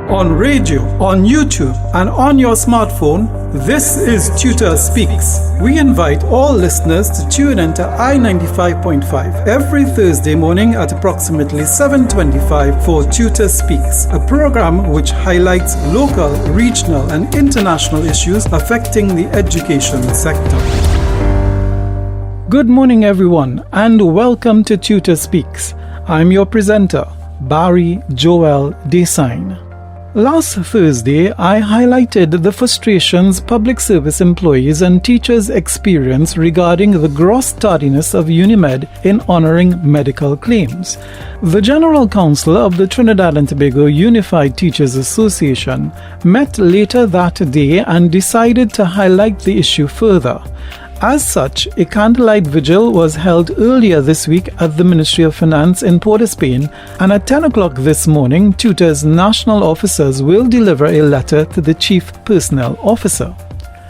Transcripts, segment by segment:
on radio, on YouTube, and on your smartphone. This is TTUTA Speaks. We invite all listeners to tune into I-95.5 every Thursday morning at approximately 7:25 for TTUTA Speaks, a program which highlights local, regional, and international issues affecting the education sector. Good morning, everyone, and welcome to TTUTA Speaks. I'm your presenter, Barry Joel Desaine. Last Thursday, I highlighted the frustrations public service employees and teachers experience regarding the gross tardiness of UNIMED in honoring medical claims. The General Council of the Trinidad and Tobago Unified Teachers Association met later that day and decided to highlight the issue further. As such, a candlelight vigil was held earlier this week at the Ministry of Finance in Port of Spain, and at 10 o'clock this morning, TTUTA's national officers will deliver a letter to the Chief Personnel Officer.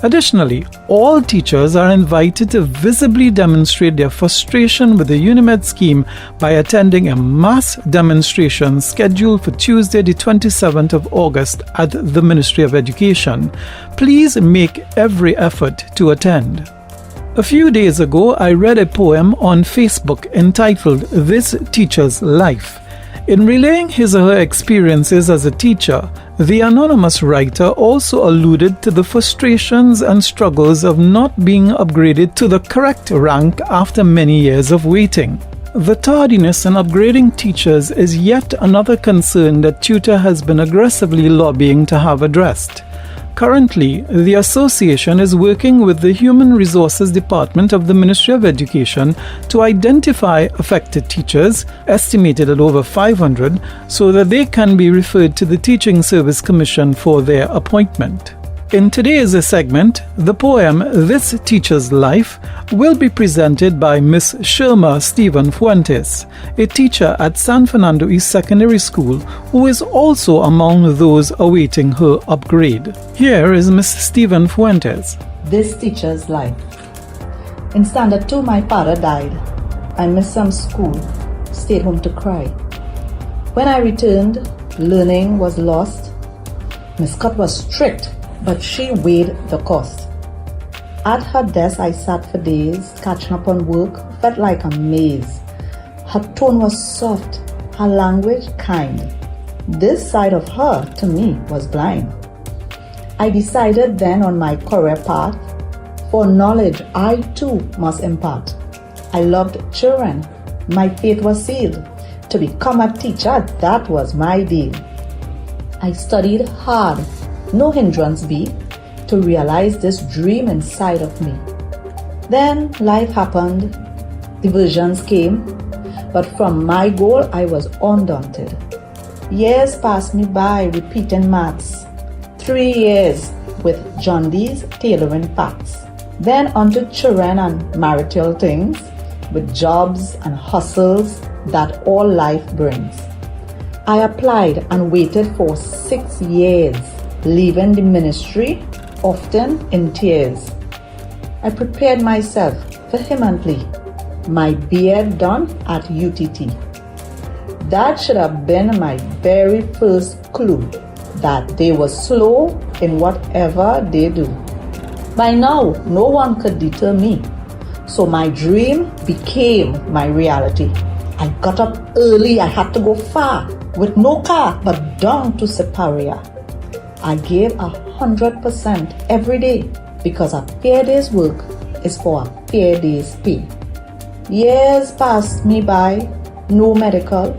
Additionally, all teachers are invited to visibly demonstrate their frustration with the UNIMED scheme by attending a mass demonstration scheduled for Tuesday, the 27th of August at the Ministry of Education. Please make every effort to attend. A few days ago, I read a poem on Facebook entitled This Teacher's Life. In relaying his or her experiences as a teacher, the anonymous writer also alluded to the frustrations and struggles of not being upgraded to the correct rank after many years of waiting. The tardiness in upgrading teachers is yet another concern that TTUTA has been aggressively lobbying to have addressed. Currently, the association is working with the Human Resources Department of the Ministry of Education to identify affected teachers, estimated at over 500, so that they can be referred to the Teaching Service Commission for their appointment. In today's segment, the poem This Teacher's Life will be presented by Miss Sherma Stephen Fuentes, a teacher at San Fernando East Secondary School who is also among those awaiting her upgrade. Here is Miss Stephen Fuentes. This Teacher's Life. In Standard 2, my father died. I missed some school, stayed home to cry. When I returned, learning was lost. Miss Scott was strict, but she weighed the cost. At her desk I sat for days, catching up on work, felt like a maze. Her tone was soft, her language kind. This side of her, to me, was blind. I decided then on my career path, for knowledge I too must impart. I loved children, my fate was sealed. To become a teacher, that was my deal. I studied hard, no hindrance be, to realize this dream inside of me. Then life happened, diversions came, but from my goal I was undaunted. Years passed me by repeating maths, 3 years with John Dee's tailoring packs. Then onto children and marital things, with jobs and hustles that all life brings. I applied and waited for 6 years, leaving the ministry, often in tears. I prepared myself vehemently, my BA done at UTT. That should have been my very first clue that they were slow in whatever they do. By now, no one could deter me, so my dream became my reality. I got up early, I had to go far, with no car but down to Superior. I gave 100% every day because a fair day's work is for a fair day's pay. Years passed me by, no medical,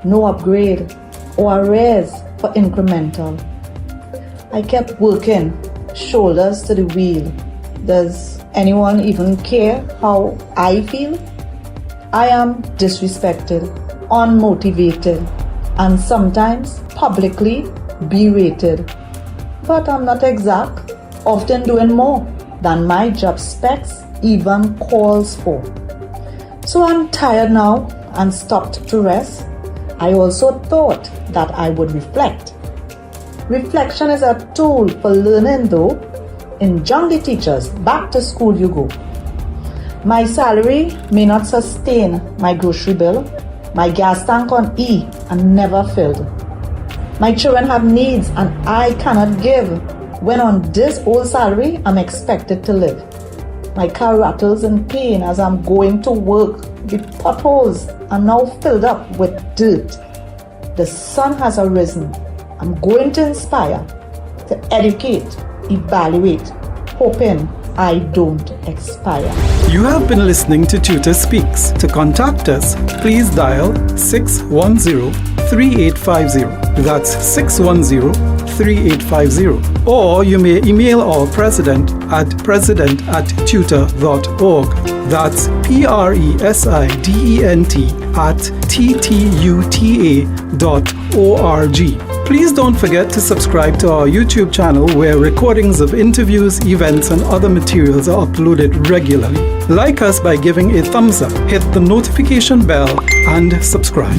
no upgrade, or a raise for incremental. I kept working, shoulders to the wheel. Does anyone even care how I feel? I am disrespected, unmotivated, and sometimes publicly berated. But I'm not exact, often doing more than my job specs even calls for. So I'm tired now and stopped to rest. I also thought that I would reflect. Reflection is a tool for learning though. In jungle teachers, back to school you go. My salary may not sustain my grocery bill, my gas tank on E and never filled. My children have needs and I cannot give when on this old salary I'm expected to live. My car rattles in pain as I'm going to work. The potholes are now filled up with dirt. The sun has arisen. I'm going to inspire, to educate, evaluate, hoping I don't expire. You have been listening to TTUTA Speaks. To contact us, please dial 610-3850. That's 610-3850. Or you may email our president at president@tuta.org. That's president@ttuta.org. Please don't forget to subscribe to our YouTube channel where recordings of interviews, events, and other materials are uploaded regularly. Like us by giving a thumbs up, hit the notification bell, and subscribe.